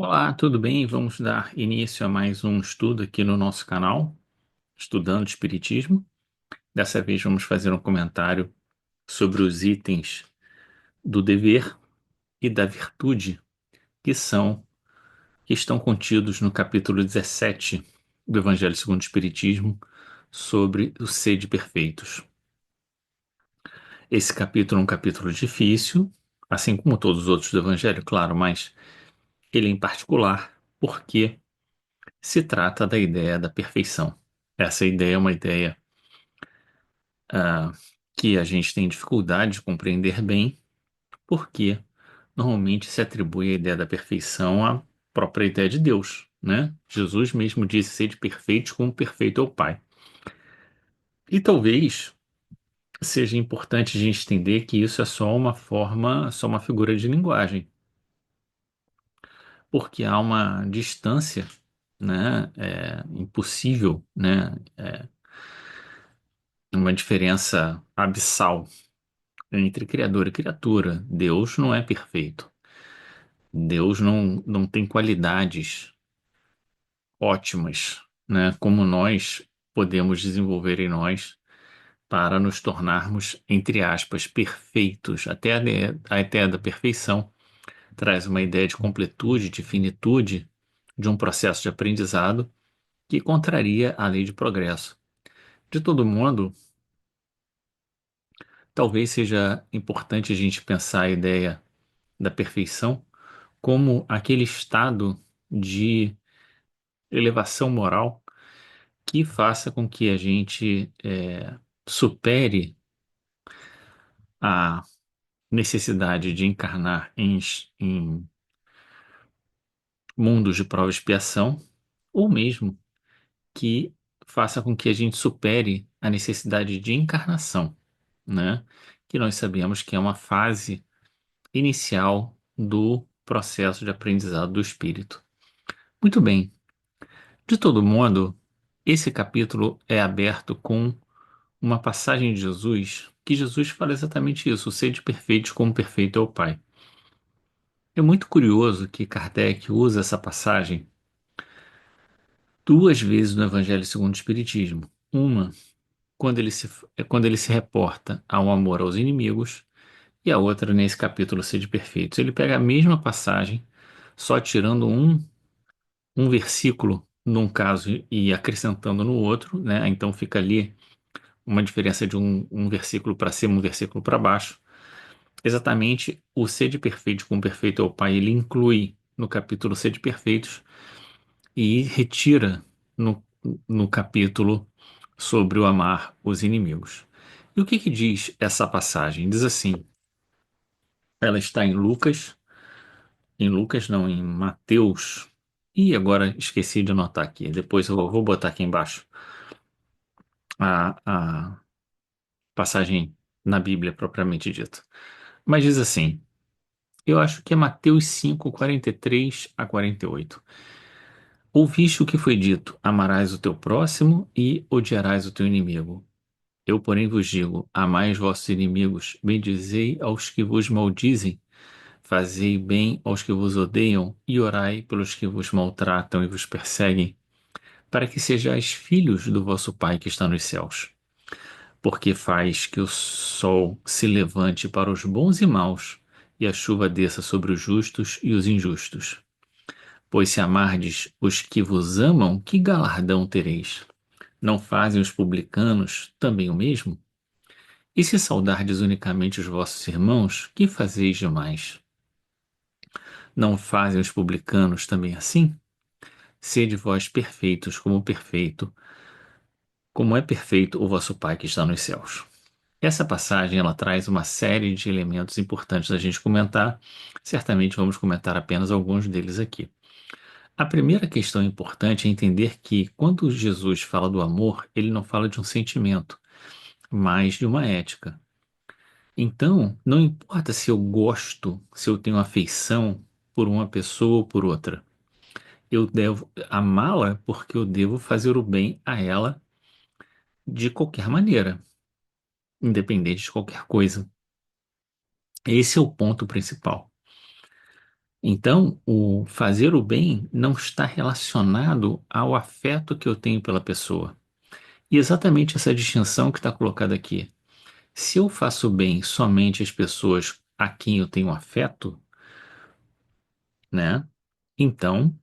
Olá, tudo bem? Vamos dar início a mais um estudo aqui no nosso canal, Estudando Espiritismo. Dessa vez vamos fazer um comentário sobre os itens do dever e da virtude que estão contidos no capítulo 17 do Evangelho segundo o Espiritismo sobre os sede perfeitos. Esse capítulo é um capítulo difícil, assim como todos os outros do Evangelho, claro, mas ele em particular, porque se trata da ideia da perfeição. Essa ideia é uma ideia ah, que a gente tem dificuldade de compreender bem, porque normalmente se atribui a ideia da perfeição à própria ideia de Deus, né? Jesus mesmo disse: sede perfeitos como perfeito é o Pai. E talvez seja importante a gente entender que isso é só uma forma, só uma figura de linguagem, porque há uma distância, né, impossível, né, uma diferença abissal entre criador e criatura. Deus não é perfeito. Deus não tem qualidades ótimas, né, como nós podemos desenvolver em nós para nos tornarmos, entre aspas, perfeitos. Até a ideia da perfeição traz uma ideia de completude, de finitude, de um processo de aprendizado que contraria a lei de progresso. De todo modo, talvez seja importante a gente pensar a ideia da perfeição como aquele estado de elevação moral que faça com que a gente supere a necessidade de encarnar em mundos de prova e expiação, ou mesmo que faça com que a gente supere a necessidade de encarnação, né? Que nós sabemos que é uma fase inicial do processo de aprendizado do espírito. Muito bem. De todo modo, esse capítulo é aberto com uma passagem de Jesus, que Jesus fala exatamente isso: sede perfeitos como perfeito é o Pai. É muito curioso que Kardec usa essa passagem duas vezes no Evangelho segundo o Espiritismo. Uma, quando ele se reporta ao amor aos inimigos, e a outra nesse capítulo Sede Perfeitos. Ele pega a mesma passagem, só tirando um versículo num caso e acrescentando no outro, né? Então fica ali uma diferença de um versículo para cima, um versículo para baixo. Exatamente, o Sede Perfeito com Perfeito ao Pai, ele inclui no capítulo Sede Perfeitos e retira no capítulo sobre o amar os inimigos. E o que que diz essa passagem? Diz assim, ela está em Lucas não, em Mateus, e agora esqueci de anotar aqui, depois eu vou botar aqui embaixo a passagem na Bíblia propriamente dita. Mas diz assim, eu acho que é Mateus 5, 43 a 48. Ouviste o que foi dito: amarás o teu próximo e odiarás o teu inimigo. Eu, porém, vos digo: amai os vossos inimigos, bendizei aos que vos maldizem, fazei bem aos que vos odeiam e orai pelos que vos maltratam e vos perseguem, para que sejais filhos do vosso Pai que está nos céus. Porque faz que o sol se levante para os bons e maus, e a chuva desça sobre os justos e os injustos. Pois se amardes os que vos amam, que galardão tereis? Não fazem os publicanos também o mesmo? E se saudardes unicamente os vossos irmãos, que fazeis demais? Não fazem os publicanos também assim? Sede vós perfeitos, como é perfeito o vosso Pai que está nos céus. Essa passagem ela traz uma série de elementos importantes da gente comentar. Certamente vamos comentar apenas alguns deles aqui. A primeira questão importante é entender que quando Jesus fala do amor, ele não fala de um sentimento, mas de uma ética. Então, não importa se eu gosto, se eu tenho afeição por uma pessoa ou por outra. Eu devo amá-la porque eu devo fazer o bem a ela de qualquer maneira, independente de qualquer coisa. Esse é o ponto principal. Então, o fazer o bem não está relacionado ao afeto que eu tenho pela pessoa. E exatamente essa distinção que está colocada aqui. Se eu faço bem somente às pessoas a quem eu tenho afeto, né? Então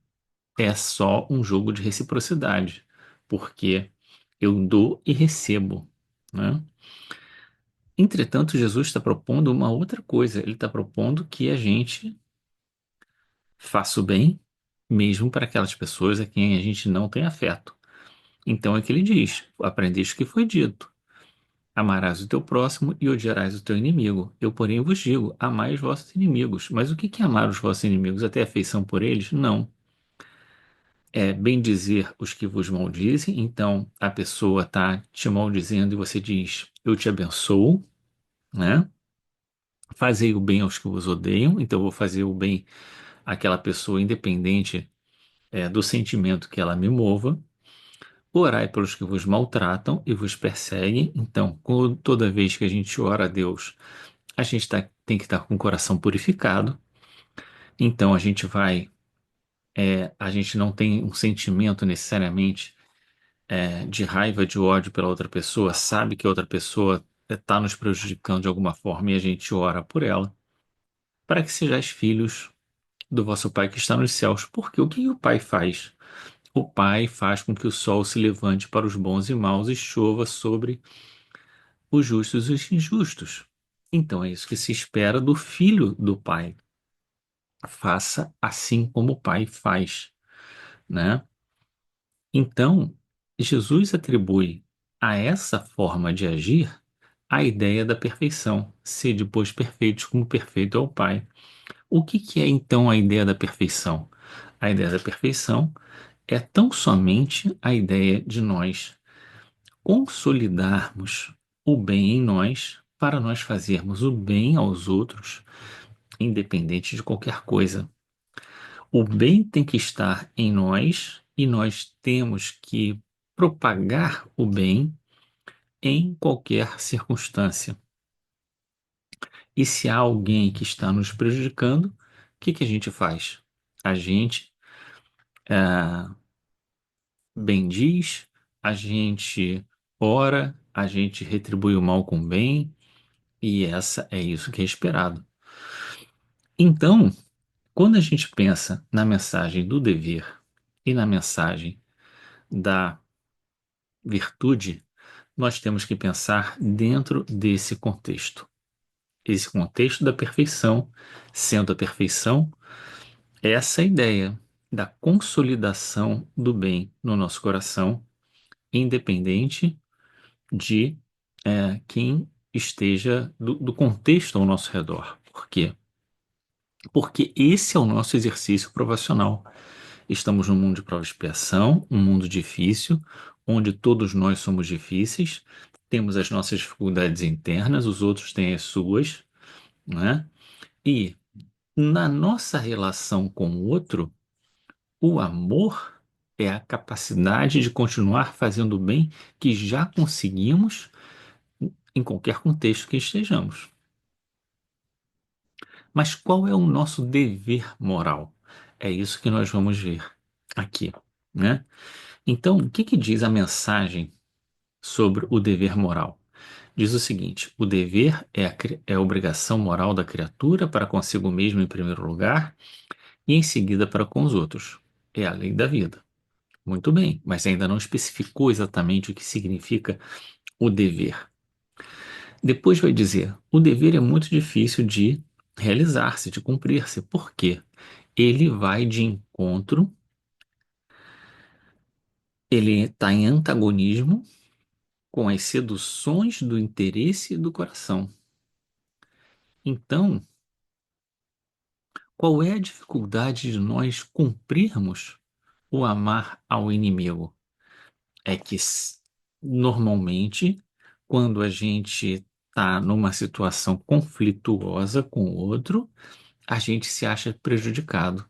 é só um jogo de reciprocidade, porque eu dou e recebo, né? Entretanto, Jesus está propondo uma outra coisa. Ele está propondo que a gente faça o bem, mesmo para aquelas pessoas a quem a gente não tem afeto. Então é que ele diz: aprendeste o que foi dito. Amarás o teu próximo e odiarás o teu inimigo. Eu, porém, vos digo: amai os vossos inimigos. Mas o que é amar os vossos inimigos? Até afeição por eles? Não. É bendizer os que vos maldizem. Então, a pessoa está te maldizendo e você diz: eu te abençoo, né? Fazei o bem aos que vos odeiam. Então, eu vou fazer o bem àquela pessoa, independente, do sentimento que ela me mova. Orai pelos que vos maltratam e vos perseguem. Então, toda vez que a gente ora a Deus, a gente tem que estar com o coração purificado. Então a gente não tem um sentimento necessariamente de raiva, de ódio pela outra pessoa, sabe que a outra pessoa está nos prejudicando de alguma forma e a gente ora por ela, para que sejais filhos do vosso Pai que está nos céus. Porque o que o Pai faz? O Pai faz com que o sol se levante para os bons e maus e chova sobre os justos e os injustos. Então é isso que se espera do filho do Pai. Faça assim como o Pai faz, né? Então, Jesus atribui a essa forma de agir a ideia da perfeição, sede, pois, perfeitos como perfeito é o Pai. O que é então a ideia da perfeição? A ideia da perfeição é tão somente a ideia de nós consolidarmos o bem em nós para nós fazermos o bem aos outros, independente de qualquer coisa. O bem tem que estar em nós e nós temos que propagar o bem em qualquer circunstância. E se há alguém que está nos prejudicando, o que a gente faz? A gente bendiz, a gente ora, a gente retribui o mal com o bem, e essa é isso que é esperado. Então, quando a gente pensa na mensagem do dever e na mensagem da virtude, nós temos que pensar dentro desse contexto. Esse contexto da perfeição, sendo a perfeição essa ideia da consolidação do bem no nosso coração, independente de quem esteja do contexto ao nosso redor. Por quê? Porque esse é o nosso exercício provacional. Estamos num mundo de prova e expiação, um mundo difícil, onde todos nós somos difíceis, temos as nossas dificuldades internas, os outros têm as suas, né? E na nossa relação com o outro, o amor é a capacidade de continuar fazendo o bem que já conseguimos em qualquer contexto que estejamos. Mas qual é o nosso dever moral? É isso que nós vamos ver aqui, né? Então, o que diz a mensagem sobre o dever moral? Diz o seguinte: o dever é a obrigação moral da criatura para consigo mesmo em primeiro lugar e em seguida para com os outros. É a lei da vida. Muito bem, mas ainda não especificou exatamente o que significa o dever. Depois vai dizer: o dever é muito difícil de realizar-se, de cumprir-se. Por quê? Ele vai de encontro, ele está em antagonismo com as seduções do interesse e do coração. Então, qual é a dificuldade de nós cumprirmos o amar ao inimigo? É que normalmente, quando a gente está numa situação conflituosa com o outro, a gente se acha prejudicado.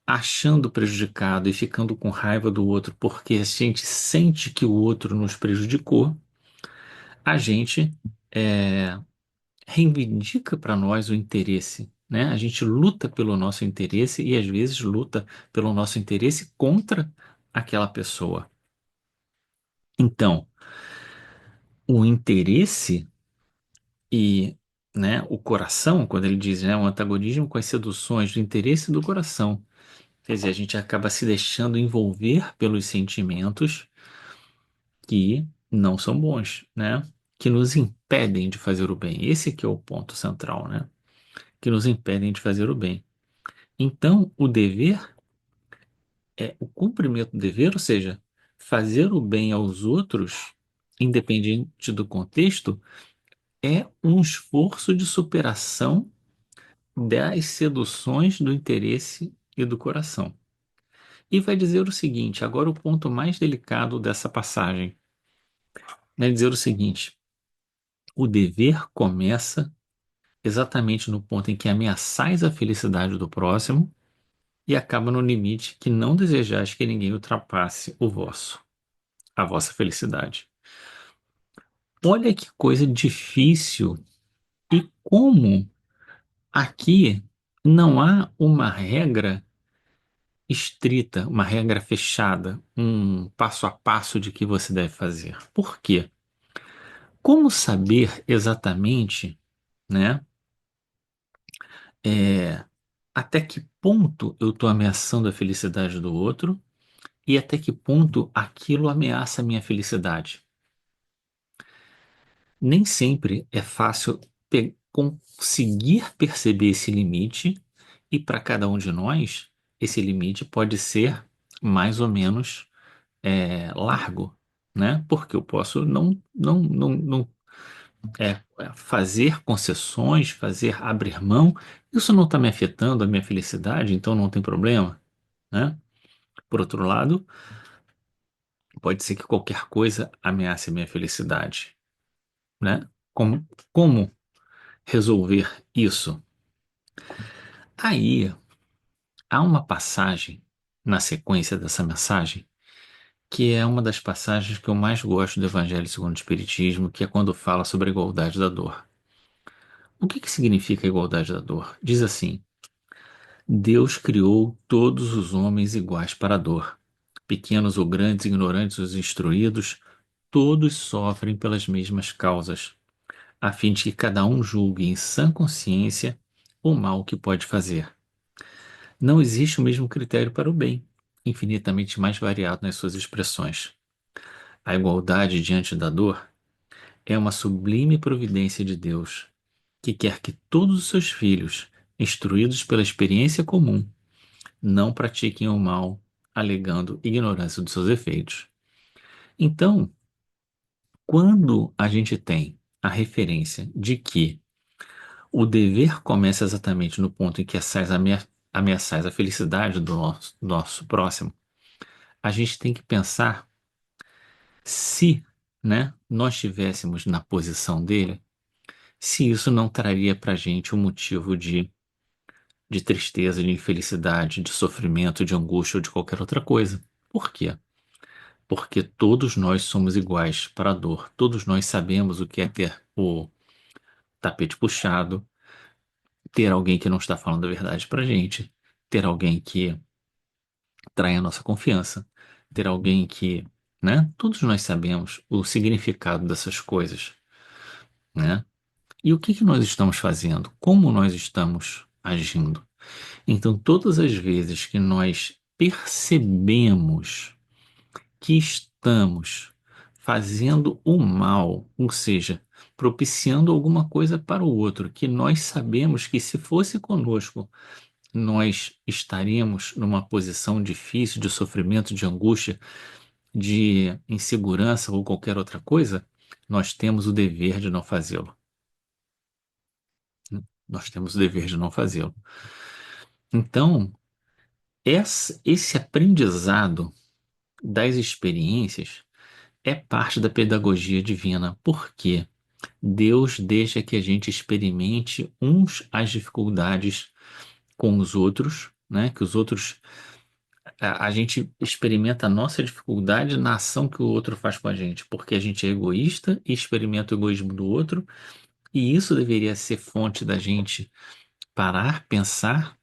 Achando prejudicado e ficando com raiva do outro porque a gente sente que o outro nos prejudicou, a gente é, reivindica para nós o interesse, né? A gente luta pelo nosso interesse e às vezes luta pelo nosso interesse contra aquela pessoa. Então, o interesse e, né, o coração, quando ele diz, né, o antagonismo com as seduções do interesse do coração. Quer dizer, a gente acaba se deixando envolver pelos sentimentos que não são bons, né? Que nos impedem de fazer o bem. Esse que é o ponto central, né? Que nos impedem de fazer o bem. Então, o dever é o cumprimento do dever, ou seja, fazer o bem aos outros, independente do contexto, é um esforço de superação das seduções do interesse e do coração. E vai dizer o seguinte, agora o ponto mais delicado dessa passagem, vai dizer o seguinte: o dever começa exatamente no ponto em que ameaçais a felicidade do próximo e acaba no limite que não desejais que ninguém ultrapasse a vossa felicidade. Olha que coisa difícil e como aqui não há uma regra estrita, uma regra fechada, um passo a passo de que você deve fazer. Por quê? Como saber exatamente, né, é, até que ponto eu estou ameaçando a felicidade do outro e até que ponto aquilo ameaça a minha felicidade? Nem sempre é fácil conseguir perceber esse limite, e para cada um de nós, esse limite pode ser mais ou menos largo, né? Porque eu posso não fazer concessões, abrir mão. Isso não está me afetando a minha felicidade, então não tem problema, né? Por outro lado, pode ser que qualquer coisa ameace a minha felicidade, né? Como resolver isso? Aí há uma passagem na sequência dessa mensagem que é uma das passagens que eu mais gosto do Evangelho segundo o Espiritismo, que é quando fala sobre a igualdade da dor. O que que significa a igualdade da dor? Diz assim: Deus criou todos os homens iguais para a dor. Pequenos ou grandes, ignorantes ou instruídos, todos sofrem pelas mesmas causas, a fim de que cada um julgue em sã consciência o mal que pode fazer. Não existe o mesmo critério para o bem, infinitamente mais variado nas suas expressões. A igualdade diante da dor é uma sublime providência de Deus, que quer que todos os seus filhos, instruídos pela experiência comum, não pratiquem o mal, alegando ignorância dos seus efeitos. Então, quando a gente tem a referência de que o dever começa exatamente no ponto em que ameaçais a felicidade do nosso próximo, a gente tem que pensar se, né, nós estivéssemos na posição dele, se isso não traria para a gente um motivo de tristeza, de infelicidade, de sofrimento, de angústia ou de qualquer outra coisa. Por quê? Porque todos nós somos iguais para a dor. Todos nós sabemos o que é ter o tapete puxado, ter alguém que não está falando a verdade para gente, ter alguém que trai a nossa confiança, ter alguém que, né? Todos nós sabemos o significado dessas coisas, né? E o que que nós estamos fazendo? Como nós estamos agindo? Então, todas as vezes que nós percebemos que estamos fazendo o mal, ou seja, propiciando alguma coisa para o outro, que nós sabemos que se fosse conosco, nós estaríamos numa posição difícil de sofrimento, de angústia, de insegurança ou qualquer outra coisa, nós temos o dever de não fazê-lo. Nós temos o dever de não fazê-lo. Então, esse aprendizado das experiências é parte da pedagogia divina, porque Deus deixa que a gente experimente uns as dificuldades com os outros, né? Que os outros, a gente experimenta a nossa dificuldade na ação que o outro faz com a gente, porque a gente é egoísta e experimenta o egoísmo do outro, e isso deveria ser fonte da gente parar, pensar,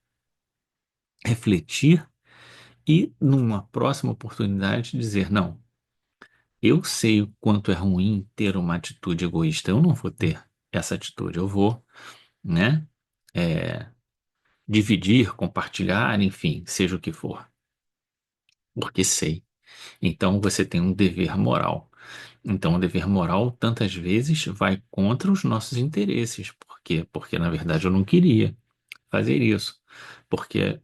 refletir e, numa próxima oportunidade, dizer: não, eu sei o quanto é ruim ter uma atitude egoísta, eu não vou ter essa atitude, eu vou, né, é, dividir, compartilhar, enfim, seja o que for, porque sei. Então você tem um dever moral. Então o dever moral tantas vezes vai contra os nossos interesses. Por quê? Porque na verdade eu não queria fazer isso. Porque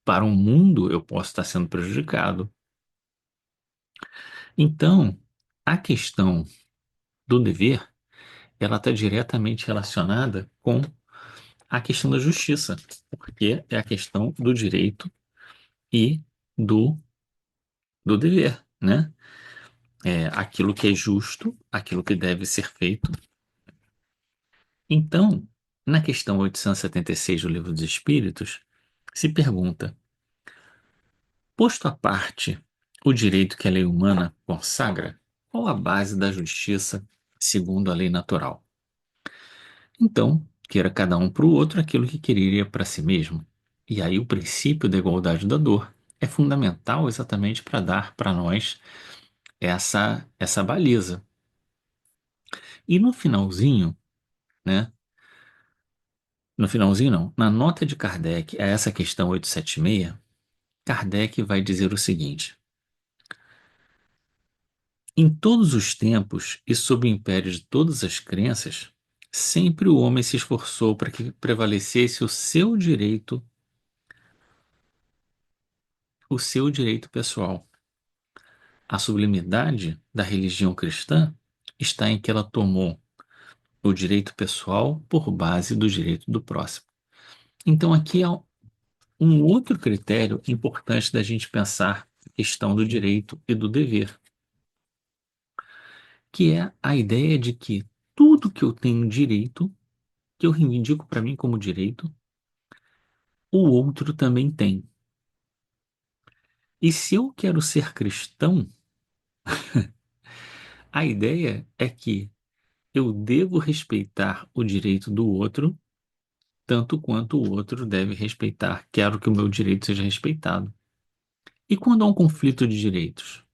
para o mundo eu posso estar sendo prejudicado. Então, a questão do dever, ela está diretamente relacionada com a questão da justiça, porque é a questão do direito e do, do dever, né? É aquilo que é justo, aquilo que deve ser feito. Então, na questão 876 do Livro dos Espíritos, se pergunta: posto à parte o direito que a lei humana consagra, qual a base da justiça segundo a lei natural? Então, queira cada um para o outro aquilo que quereria para si mesmo. E aí o princípio da igualdade da dor é fundamental exatamente para dar para nós essa baliza. E no finalzinho, né? No finalzinho não, na nota de Kardec a essa questão 876, Kardec vai dizer o seguinte: em todos os tempos e sob o império de todas as crenças, sempre o homem se esforçou para que prevalecesse o seu direito pessoal. A sublimidade da religião cristã está em que ela tomou o direito pessoal por base do direito do próximo. Então, aqui há um outro critério importante da gente pensar a questão do direito e do dever, que é a ideia de que tudo que eu tenho direito, que eu reivindico para mim como direito, o outro também tem. E se eu quero ser cristão, a ideia é que eu devo respeitar o direito do outro, tanto quanto o outro deve respeitar. Quero que o meu direito seja respeitado. E quando há um conflito de direitos?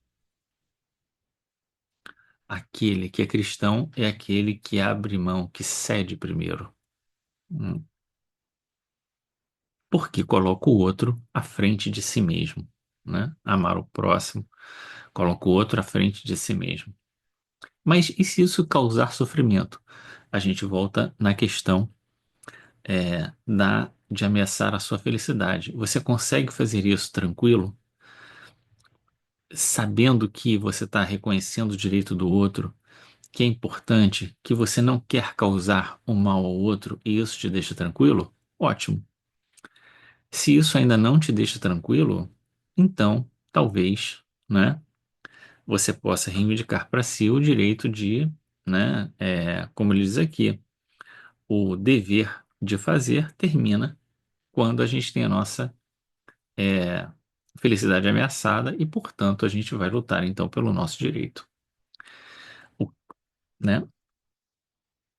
Aquele que é cristão é aquele que abre mão, que cede primeiro. Hum. Porque coloca o outro à frente de si mesmo, né? Amar o próximo, coloca o outro à frente de si mesmo. Mas e se isso causar sofrimento? A gente volta na questão de ameaçar a sua felicidade. Você consegue fazer isso tranquilo, sabendo que você está reconhecendo o direito do outro, que é importante, que você não quer causar um mal ao outro e isso te deixa tranquilo? Ótimo. Se isso ainda não te deixa tranquilo, então talvez, né, você possa reivindicar para si o direito de, né, como ele diz aqui, o dever de fazer termina quando a gente tem a nossa é, felicidade ameaçada e, portanto, a gente vai lutar então pelo nosso direito. O- né?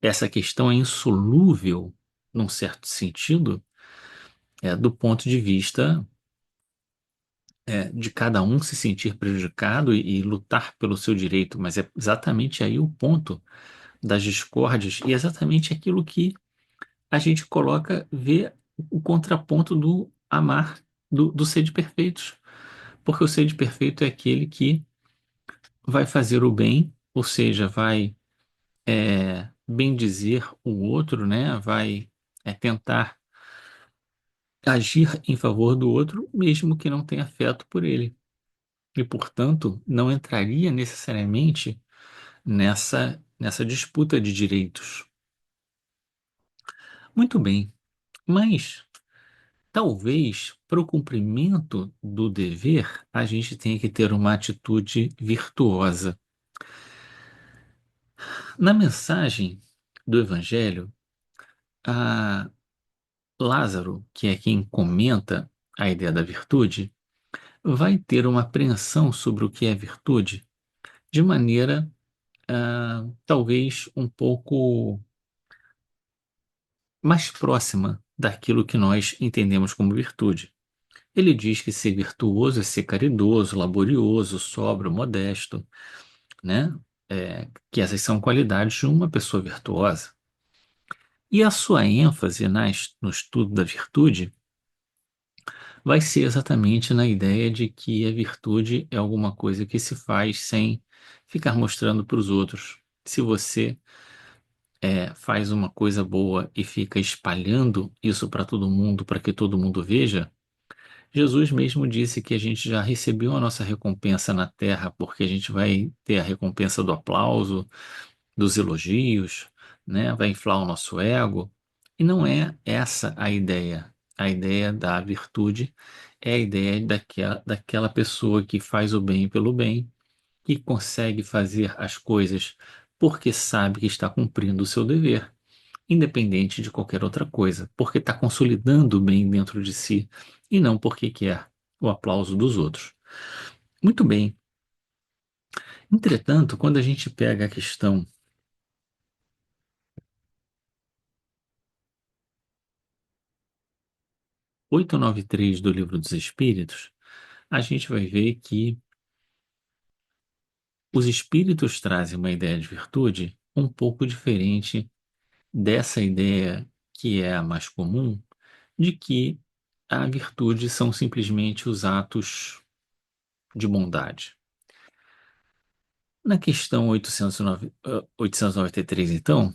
Essa questão é insolúvel, num certo sentido, do ponto de vista de cada um se sentir prejudicado e lutar pelo seu direito, mas é exatamente aí o ponto das discórdias e é exatamente aquilo que a gente coloca, vê o contraponto do amar, do ser de perfeitos. Porque o ser de perfeito é aquele que vai fazer o bem, ou seja, vai bendizer o outro, né? Vai tentar agir em favor do outro, mesmo que não tenha afeto por ele. E, portanto, não entraria necessariamente nessa disputa de direitos. Muito bem, mas talvez para o cumprimento do dever a gente tenha que ter uma atitude virtuosa. Na mensagem do Evangelho, a Lázaro, que é quem comenta a ideia da virtude, vai ter uma apreensão sobre o que é virtude de maneira talvez um pouco mais próxima. daquilo que nós entendemos como virtude. Ele diz que ser virtuoso é ser caridoso, laborioso, sóbrio, modesto, né? Que essas são qualidades de uma pessoa virtuosa. E a sua ênfase no estudo da virtude vai ser exatamente na ideia de que a virtude é alguma coisa que se faz sem ficar mostrando para os outros. Se você faz uma coisa boa e fica espalhando isso para todo mundo, para que todo mundo veja, Jesus mesmo disse que a gente já recebeu a nossa recompensa na terra, porque a gente vai ter a recompensa do aplauso, dos elogios, né? Vai inflar o nosso ego. E não é essa a ideia. A ideia da virtude é a ideia daquela pessoa que faz o bem pelo bem, que consegue fazer as coisas porque sabe que está cumprindo o seu dever, independente de qualquer outra coisa, porque está consolidando o bem dentro de si e não porque quer o aplauso dos outros. Muito bem. Entretanto, quando a gente pega a questão 893 do Livro dos Espíritos, a gente vai ver que os espíritos trazem uma ideia de virtude um pouco diferente dessa ideia que é a mais comum, de que a virtude são simplesmente os atos de bondade. Na questão 893, então,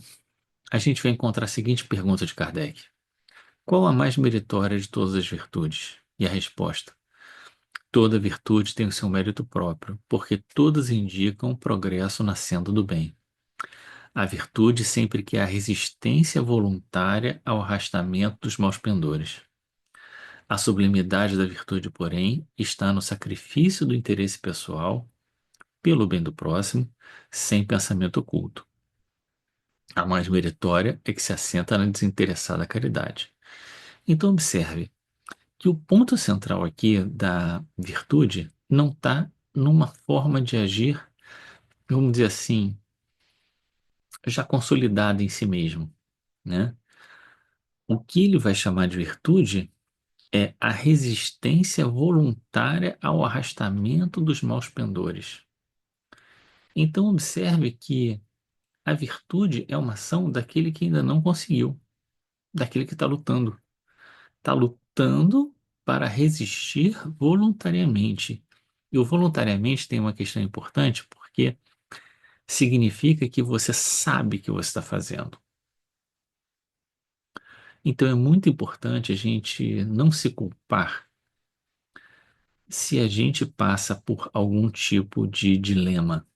a gente vai encontrar a seguinte pergunta de Kardec: qual a mais meritória de todas as virtudes? E a resposta: toda virtude tem o seu mérito próprio, porque todas indicam o progresso na senda do bem. A virtude sempre que há resistência voluntária ao arrastamento dos maus pendores. A sublimidade da virtude, porém, está no sacrifício do interesse pessoal pelo bem do próximo, sem pensamento oculto. A mais meritória é que se assenta na desinteressada caridade. Então, observe que o ponto central aqui da virtude não está numa forma de agir, vamos dizer assim, já consolidada em si mesmo, né? O que ele vai chamar de virtude é a resistência voluntária ao arrastamento dos maus pendores. Então, observe que a virtude é uma ação daquele que ainda não conseguiu, daquele que está lutando. Está lutando para resistir voluntariamente. E o voluntariamente tem uma questão importante, porque significa que você sabe que você está fazendo. Então é muito importante a gente não se culpar se a gente passa por algum tipo de dilema,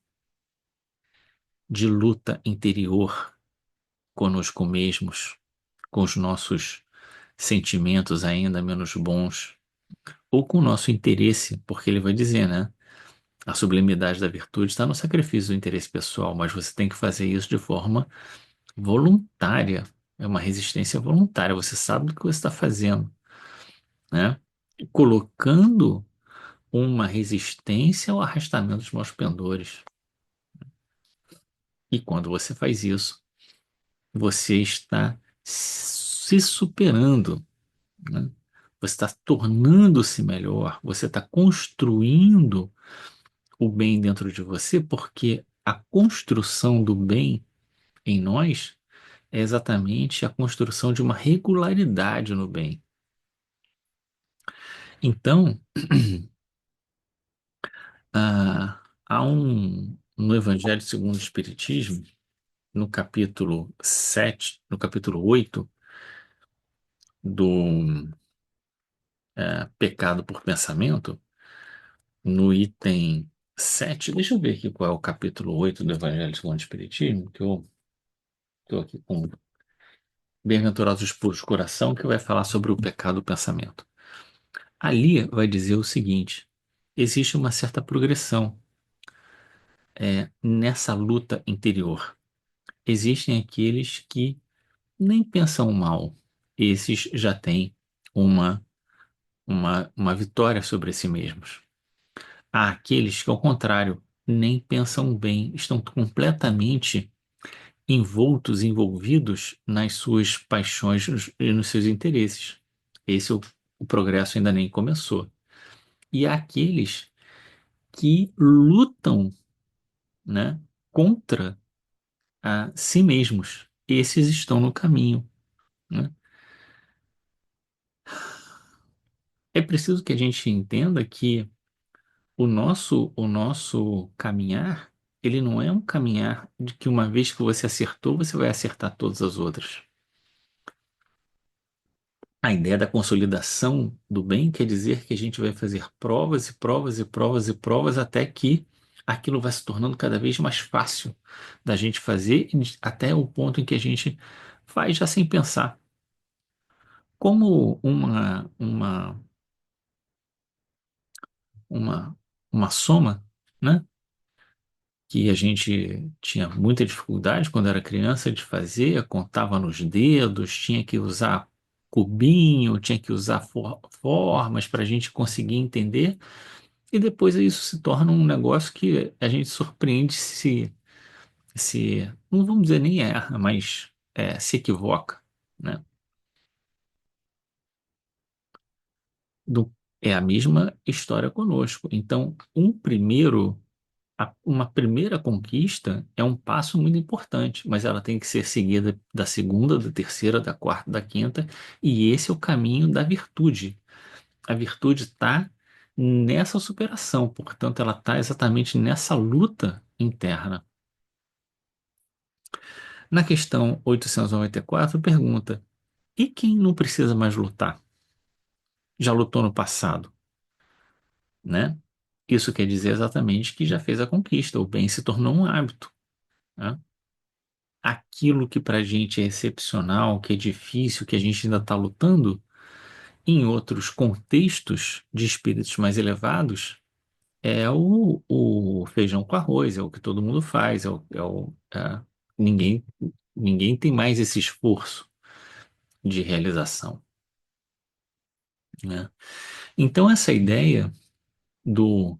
de luta interior conosco mesmos, com os nossos sentimentos ainda menos bons, ou com o nosso interesse, porque ele vai dizer, né? A sublimidade da virtude está no sacrifício do interesse pessoal, mas você tem que fazer isso de forma voluntária. É uma resistência voluntária. Você sabe do que você está fazendo, né? Colocando uma resistência ao arrastamento dos maus pendores. E quando você faz isso, você está se superando, né? Você está tornando-se melhor, você está construindo o bem dentro de você, porque a construção do bem em nós é exatamente a construção de uma regularidade no bem. Então, no Evangelho segundo o Espiritismo, no capítulo 7, no capítulo 8 do Pecado por Pensamento, no item 7, deixa eu ver aqui qual é o capítulo 8 do Evangelho segundo o Espiritismo, que eu estou aqui com Bem-aventurados os puros de coração, que vai falar sobre o pecado do pensamento. Ali vai dizer o seguinte: existe uma certa progressão nessa luta interior. Existem aqueles que nem pensam mal, esses já têm uma, uma vitória sobre si mesmos. Há aqueles que, ao contrário, nem pensam bem, estão completamente envoltos, envolvidos nas suas paixões e nos seus interesses. Esse o progresso ainda nem começou. E há aqueles que lutam, né, contra a si mesmos. Esses estão no caminho, né? É preciso que a gente entenda que o nosso caminhar, ele não é um caminhar de que uma vez que você acertou, você vai acertar todas as outras. A ideia da consolidação do bem quer dizer que a gente vai fazer provas e provas e provas e provas até que aquilo vai se tornando cada vez mais fácil da gente fazer, até o ponto em que a gente faz já sem pensar. Como uma, uma soma, né? Que a gente tinha muita dificuldade quando era criança de fazer, contava nos dedos, tinha que usar cubinho, tinha que usar formas para a gente conseguir entender, e depois isso se torna um negócio que a gente surpreende se não vamos dizer nem erra, mas se equivoca, né? É a mesma história conosco. Então, uma primeira conquista é um passo muito importante, mas ela tem que ser seguida da segunda, da terceira, da quarta, da quinta, e esse é o caminho da virtude. A virtude está nessa superação, portanto, ela está exatamente nessa luta interna. Na questão 894, pergunta: e quem não precisa mais lutar? Já lutou no passado, né? Isso quer dizer exatamente que já fez a conquista, o bem se tornou um hábito, né? Aquilo que para a gente é excepcional, que é difícil, que a gente ainda está lutando, em outros contextos de espíritos mais elevados, é o feijão com arroz, é o que todo mundo faz, ninguém, ninguém tem mais esse esforço de realização, né? Então, essa ideia do,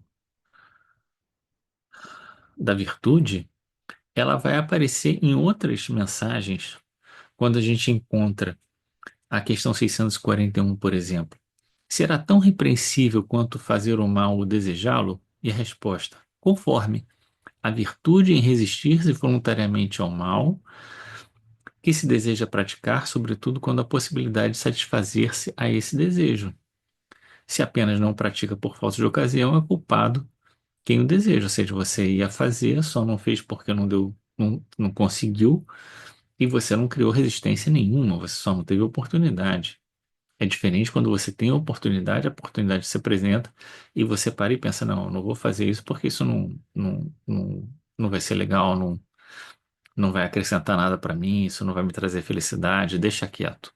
da virtude, ela vai aparecer em outras mensagens quando a gente encontra a questão 641, por exemplo. Será tão repreensível quanto fazer o mal ou desejá-lo? E a resposta: conforme a virtude em resistir-se voluntariamente ao mal, que se deseja praticar, sobretudo quando a possibilidade de satisfazer-se a esse desejo. Se apenas não pratica por falta de ocasião, é culpado quem o deseja. Ou seja, você ia fazer, só não fez porque não deu, não conseguiu, e você não criou resistência nenhuma, você só não teve oportunidade. É diferente quando você tem a oportunidade se apresenta e você para e pensa, não, não vou fazer isso porque isso não vai ser legal, não vai acrescentar nada para mim, isso não vai me trazer felicidade, deixa quieto.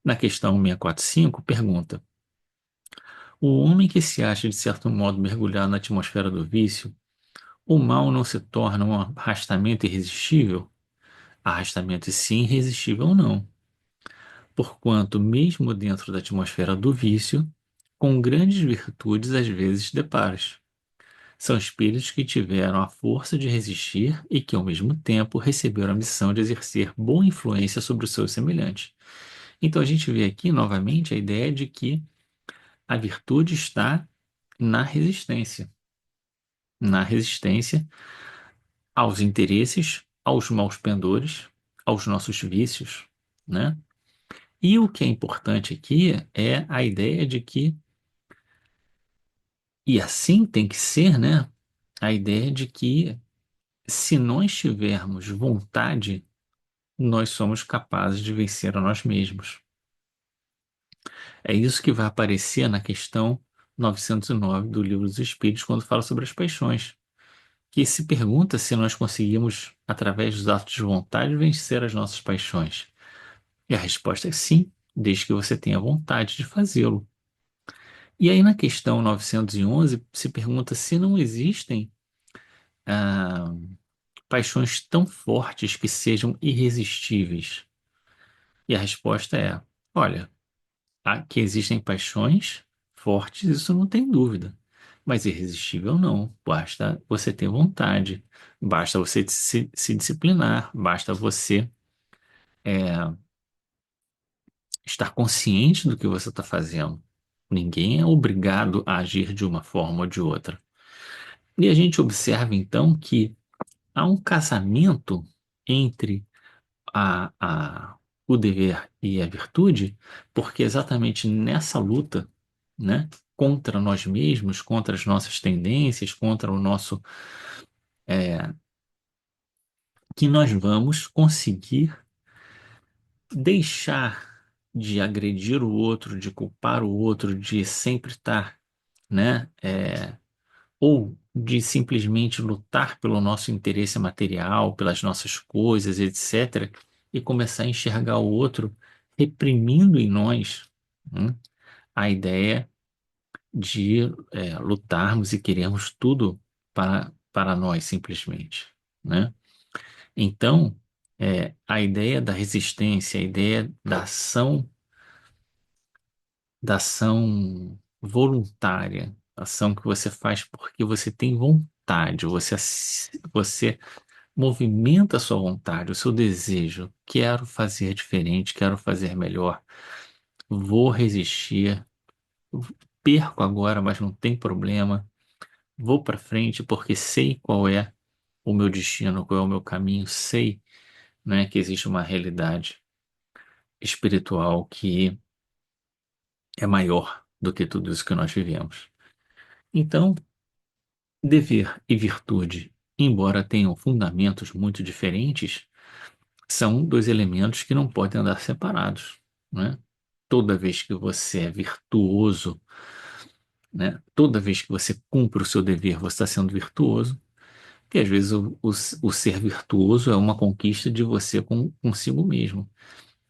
Na questão 645, pergunta: o homem que se acha de certo modo mergulhado na atmosfera do vício, o mal não se torna um arrastamento irresistível? Arrastamento sim, irresistível não. Porquanto, mesmo dentro da atmosfera do vício, com grandes virtudes às vezes deparas. São espíritos que tiveram a força de resistir e que, ao mesmo tempo, receberam a missão de exercer boa influência sobre os seus semelhantes. Então, a gente vê aqui novamente a ideia de que a virtude está na resistência aos interesses, aos maus pendores, aos nossos vícios, né? E o que é importante aqui é a ideia de que, e assim tem que ser, né? A ideia de que se nós tivermos vontade, nós somos capazes de vencer a nós mesmos. É isso que vai aparecer na questão 909 do Livro dos Espíritos, quando fala sobre as paixões, que se pergunta se nós conseguimos, através dos atos de vontade, vencer as nossas paixões. E a resposta é sim, desde que você tenha vontade de fazê-lo. E aí, na questão 911, se pergunta se não existem ah, paixões tão fortes que sejam irresistíveis. E a resposta é: olha, que existem paixões fortes, isso não tem dúvida. Mas irresistível não, basta você ter vontade, basta você se disciplinar, basta você estar consciente do que você está fazendo. Ninguém é obrigado a agir de uma forma ou de outra. E a gente observa então que há um casamento entre o dever e a virtude, porque exatamente nessa luta, né, contra nós mesmos, contra as nossas tendências, contra o nosso, que nós vamos conseguir deixar de agredir o outro, de culpar o outro, de sempre estar, né, ou de simplesmente lutar pelo nosso interesse material, pelas nossas coisas, etc., e começar a enxergar o outro reprimindo em nós, a ideia de lutarmos e queremos tudo para nós, simplesmente, né? Então, a ideia da resistência, a ideia da ação voluntária, ação que você faz porque você tem vontade, você movimenta a sua vontade, o seu desejo. Quero fazer diferente, quero fazer melhor, vou resistir, perco agora, mas não tem problema, vou para frente porque sei qual é o meu destino, qual é o meu caminho, sei, né, que existe uma realidade espiritual que é maior do que tudo isso que nós vivemos. Então, dever e virtude, embora tenham fundamentos muito diferentes, são dois elementos que não podem andar separados, né? Toda vez que você é virtuoso, né? Toda vez que você cumpre o seu dever, você está sendo virtuoso, e às vezes o ser virtuoso é uma conquista de você consigo mesmo.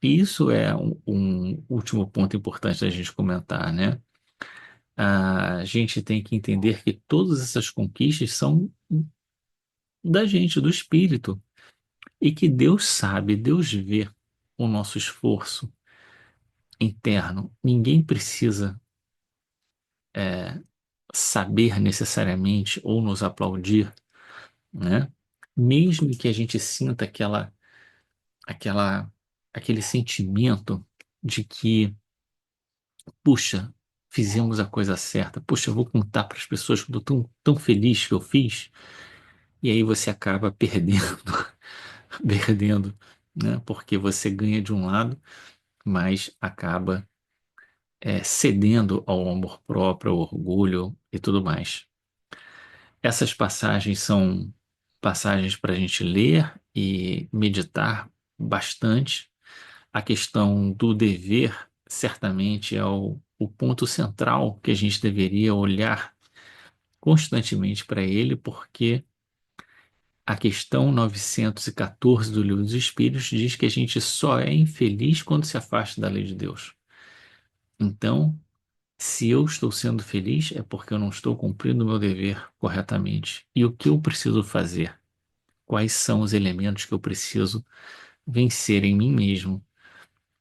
E isso é um último ponto importante da gente comentar, né? A gente tem que entender que todas essas conquistas são da gente, do espírito, e que Deus sabe, Deus vê o nosso esforço interno. Ninguém precisa saber necessariamente ou nos aplaudir, né? Mesmo que a gente sinta aquela, aquele sentimento de que, puxa, fizemos a coisa certa, puxa, eu vou contar para as pessoas que eu estou tão feliz que eu fiz, e aí você acaba perdendo, perdendo, né? Porque você ganha de um lado, mas acaba cedendo ao amor próprio, ao orgulho e tudo mais. Essas passagens são passagens para a gente ler e meditar bastante. A questão do dever certamente é o ponto central que a gente deveria olhar constantemente para ele, porque a questão 914 do Livro dos Espíritos diz que a gente só é infeliz quando se afasta da lei de Deus. Então, se eu estou sendo feliz, é porque eu não estou cumprindo o meu dever corretamente. E o que eu preciso fazer? Quais são os elementos que eu preciso vencer em mim mesmo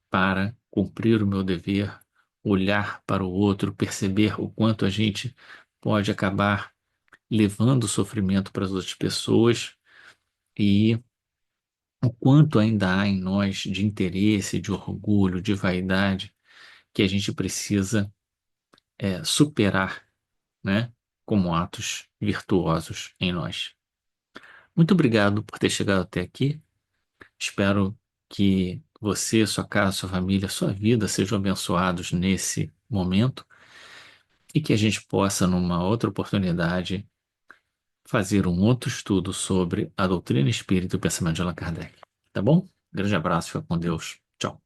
para cumprir o meu dever, olhar para o outro, perceber o quanto a gente pode acabar levando sofrimento para as outras pessoas e o quanto ainda há em nós de interesse, de orgulho, de vaidade que a gente precisa superar, né, como atos virtuosos em nós. Muito obrigado por ter chegado até aqui. Espero que você, sua casa, sua família, sua vida sejam abençoados nesse momento e que a gente possa, numa outra oportunidade, fazer um outro estudo sobre a doutrina espírita e o pensamento de Allan Kardec. Tá bom? Grande abraço, fica com Deus. Tchau.